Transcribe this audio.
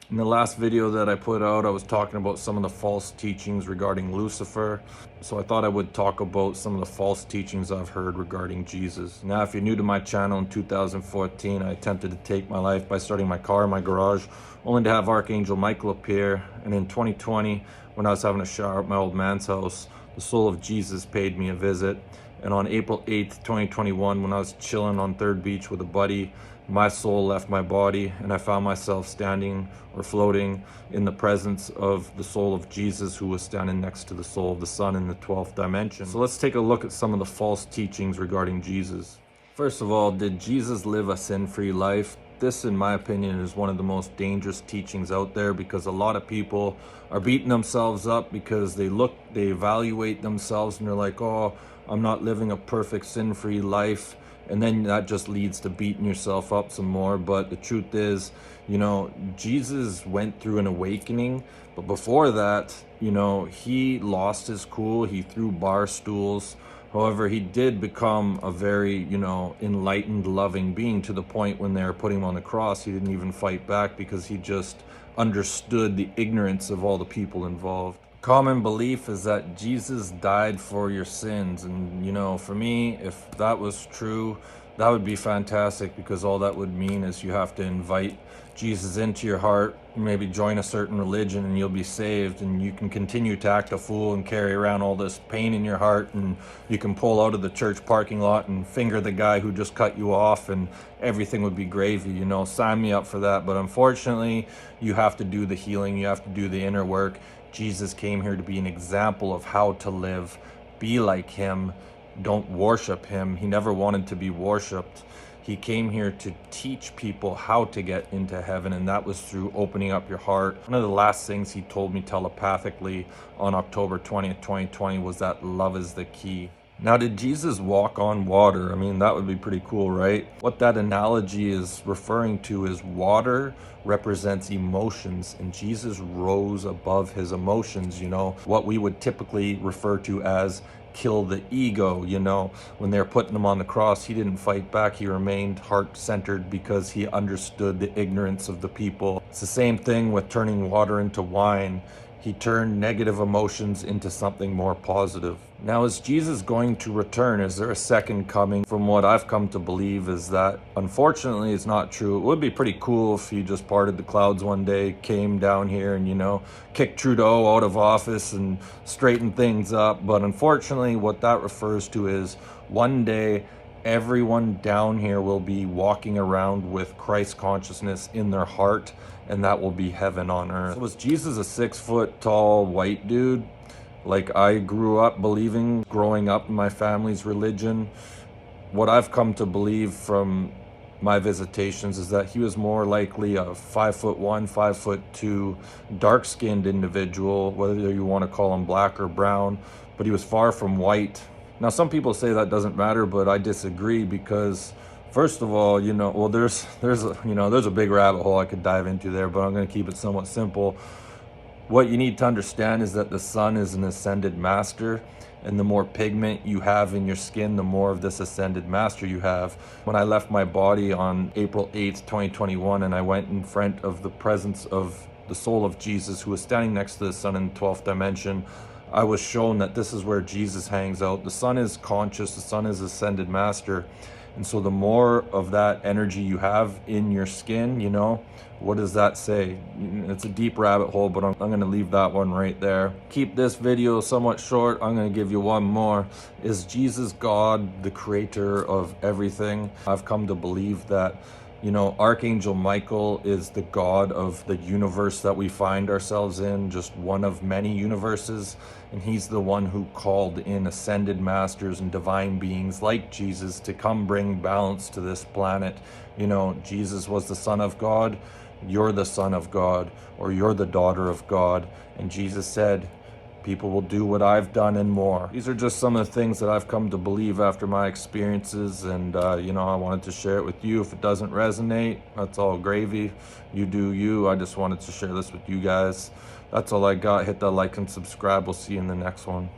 In the last video that I put out, I was talking about some of the false teachings regarding Lucifer. So I thought I would talk about some of the false teachings I've heard regarding Jesus. Now, if you're new to my channel, in 2014, I attempted to take my life by starting my car in my garage, only to have Archangel Michael appear. And in 2020, when I was having a shower at my old man's house, the soul of Jesus paid me a visit. And on April 8th, 2021, when I was chilling on Third Beach with a buddy, my soul left my body and I found myself standing or floating in the presence of the soul of Jesus, who was standing next to the soul of the Son in the 12th dimension. So let's take a look at some of the false teachings regarding Jesus. First of all, did Jesus live a sin-free life? This, in my opinion, is one of the most dangerous teachings out there, because a lot of people are beating themselves up because they evaluate themselves and they're like, oh, I'm not living a perfect sin-free life. And then that just leads to beating yourself up some more. But the truth is, Jesus went through an awakening. But before that, he lost his cool. He threw bar stools. However, he did become a very, enlightened, loving being, to the point when they were putting him on the cross, he didn't even fight back because he just understood the ignorance of all the people involved. Common belief is that Jesus died for your sins. And, for me, if that was true, that would be fantastic, because all that would mean is you have to invite Jesus into your heart, maybe join a certain religion, and you'll be saved, and you can continue to act a fool and carry around all this pain in your heart, and you can pull out of the church parking lot and finger the guy who just cut you off, and everything would be gravy. Sign me up for that. But unfortunately, you have to do the healing, you have to do the inner work. Jesus came here to be an example of how to live. Be like him. Don't worship him. He never wanted to be worshipped. He came here to teach people how to get into heaven, and that was through opening up your heart. One of the last things he told me telepathically on October 20th, 2020 was that love is the key. Now, did Jesus walk on water? I mean, that would be pretty cool, right? What that analogy is referring to is water represents emotions, and Jesus rose above his emotions, what we would typically refer to as kill the ego. When they're putting him on the cross, he didn't fight back. He remained heart-centered because he understood the ignorance of the people. It's the same thing with turning water into wine. He turned negative emotions into something more positive. Now, is Jesus going to return? Is there a second coming? From what I've come to believe is that, unfortunately, it's not true. It would be pretty cool if he just parted the clouds one day, came down here and, kicked Trudeau out of office and straightened things up. But unfortunately, what that refers to is one day, everyone down here will be walking around with Christ consciousness in their heart, and that will be heaven on earth. So was Jesus a 6-foot tall white dude like I grew up believing, growing up in my family's religion? What I've come to believe from my visitations is that he was more likely a 5'1", 5'2", dark-skinned individual, whether you want to call him black or brown, but he was far from white. Now, some people say that doesn't matter, but I disagree, because first of all, there's a big rabbit hole I could dive into there, but I'm going to keep it somewhat simple. What you need to understand is that the sun is an ascended master, and the more pigment you have in your skin, the more of this ascended master you have. When I left my body on April 8th, 2021, and I went in front of the presence of the soul of Jesus, who was standing next to the sun in the 12th dimension, I was shown that this is where Jesus hangs out. The sun is conscious, the sun is ascended master. And so the more of that energy you have in your skin, what does that say? It's a deep rabbit hole, but I'm going to leave that one right there. Keep this video somewhat short. I'm going to give you one more. Is Jesus God, the creator of everything? I've come to believe that Archangel Michael is the God of the universe that we find ourselves in, just one of many universes. And he's the one who called in ascended masters and divine beings like Jesus to come bring balance to this planet. Jesus was the Son of God. You're the Son of God, or you're the daughter of God. And Jesus said, people will do what I've done and more. These are just some of the things that I've come to believe after my experiences, and I wanted to share it with you. If it doesn't resonate, that's all gravy. You do you. I just wanted to share this with you guys. That's all I got. Hit that like and subscribe. We'll see you in the next one.